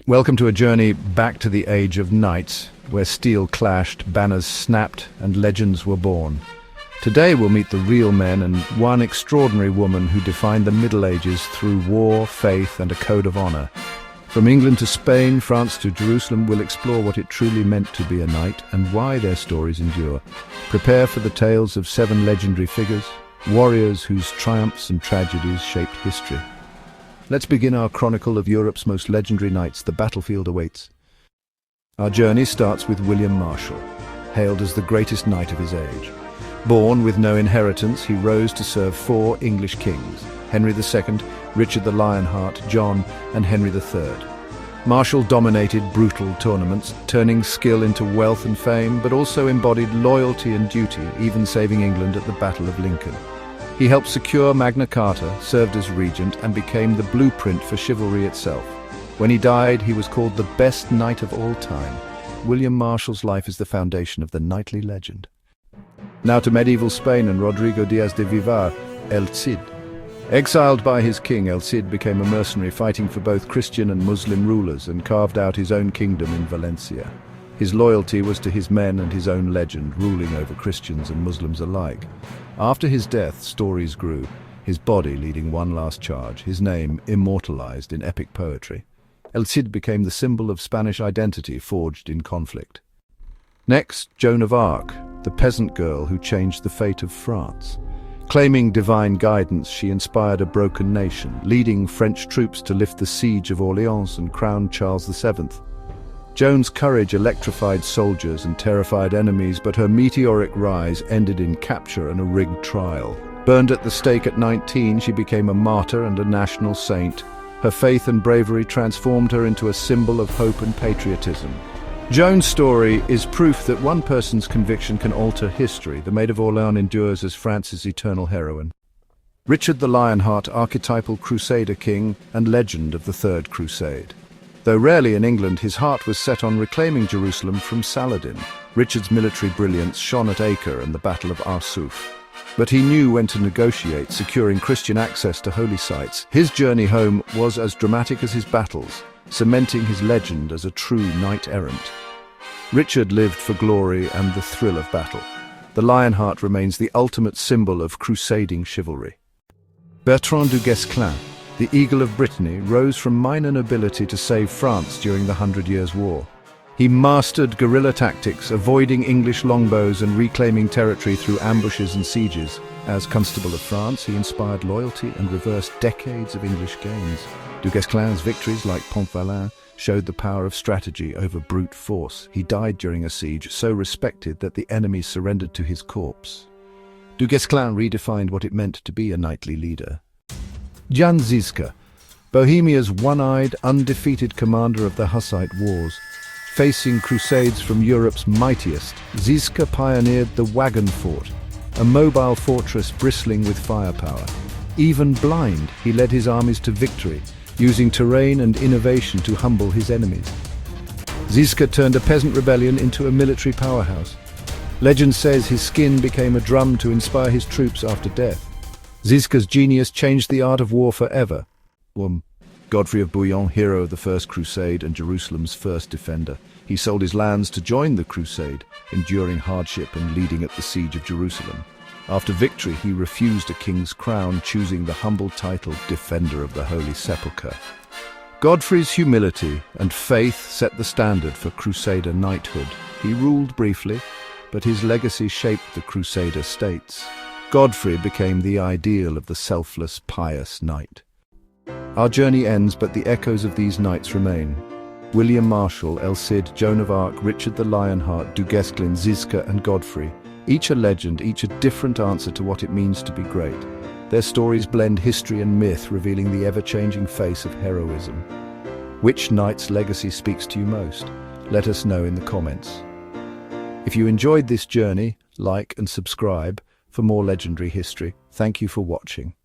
Welcome to a journey back to the age of knights, where steel clashed, banners snapped, and legends were born. Today we'll meet the real men and one extraordinary woman who defined the Middle Ages through war, faith, and a code of honor. From England to Spain, France to Jerusalem, we'll explore what it truly meant to be a knight and why their stories endure. Prepare for the tales of 7 legendary figures, warriors whose triumphs and tragedies shaped history. Let's begin our chronicle of Europe's most legendary knights. The battlefield awaits. Our journey starts with William Marshal, hailed as the greatest knight of his age. Born with no inheritance, he rose to serve 4 English kings: Henry II, Richard the Lionheart, John, and Henry III. Marshal dominated brutal tournaments, turning skill into wealth and fame, but also embodied loyalty and duty, even saving England at the Battle of Lincoln. He helped secure Magna Carta, served as regent, and became the blueprint for chivalry itself. When he died, he was called the best knight of all time. William Marshal's life is the foundation of the knightly legend. Now to medieval Spain and Rodrigo Diaz de Vivar, El Cid. Exiled by his king, El Cid became a mercenary fighting for both Christian and Muslim rulers and carved out his own kingdom in Valencia. His loyalty was to his men and his own legend, ruling over Christians and Muslims alike. After his death, stories grew, his body leading one last charge, his name immortalized in epic poetry. El Cid became the symbol of Spanish identity forged in conflict. Next, Joan of Arc, the peasant girl who changed the fate of France. Claiming divine guidance, she inspired a broken nation, leading French troops to lift the siege of Orléans and crown Charles VII. Joan's courage electrified soldiers and terrified enemies, but her meteoric rise ended in capture and a rigged trial. Burned at the stake at 19, she became a martyr and a national saint. Her faith and bravery transformed her into a symbol of hope and patriotism. Joan's story is proof that one person's conviction can alter history. The Maid of Orléans endures as France's eternal heroine. Richard the Lionheart, archetypal Crusader King and legend of the Third Crusade. Though rarely in England, his heart was set on reclaiming Jerusalem from Saladin. Richard's military brilliance shone at Acre and the Battle of Arsuf. But he knew when to negotiate, securing Christian access to holy sites. His journey home was as dramatic as his battles, cementing his legend as a true knight-errant. Richard lived for glory and the thrill of battle. The Lionheart remains the ultimate symbol of crusading chivalry. Bertrand du Guesclin, the Eagle of Brittany, rose from minor nobility to save France during the 100 Years' War. He mastered guerrilla tactics, avoiding English longbows and reclaiming territory through ambushes and sieges. As Constable of France, he inspired loyalty and reversed decades of English gains. Du Guesclin's victories, like Pont-Valin, showed the power of strategy over brute force. He died during a siege, so respected that the enemy surrendered to his corpse. Du Guesclin redefined what it meant to be a knightly leader. Jan Žižka, Bohemia's one-eyed, undefeated commander of the Hussite Wars. Facing crusades from Europe's mightiest, Žižka pioneered the wagon fort, a mobile fortress bristling with firepower. Even blind, he led his armies to victory, using terrain and innovation to humble his enemies. Žižka turned a peasant rebellion into a military powerhouse. Legend says his skin became a drum to inspire his troops after death. Žižka's genius changed the art of war forever. Godfrey of Bouillon, hero of the First Crusade and Jerusalem's first defender. He sold his lands to join the crusade, enduring hardship and leading at the siege of Jerusalem. After victory, he refused a king's crown, choosing the humble title Defender of the Holy Sepulchre. Godfrey's humility and faith set the standard for Crusader knighthood. He ruled briefly, but his legacy shaped the Crusader states. Godfrey became the ideal of the selfless, pious knight. Our journey ends, but the echoes of these knights remain. William Marshal, El Cid, Joan of Arc, Richard the Lionheart, Du Guesclin, Žižka and Godfrey. Each a legend, each a different answer to what it means to be great. Their stories blend history and myth, revealing the ever-changing face of heroism. Which knight's legacy speaks to you most? Let us know in the comments. If you enjoyed this journey, like and subscribe for more legendary history. Thank you for watching.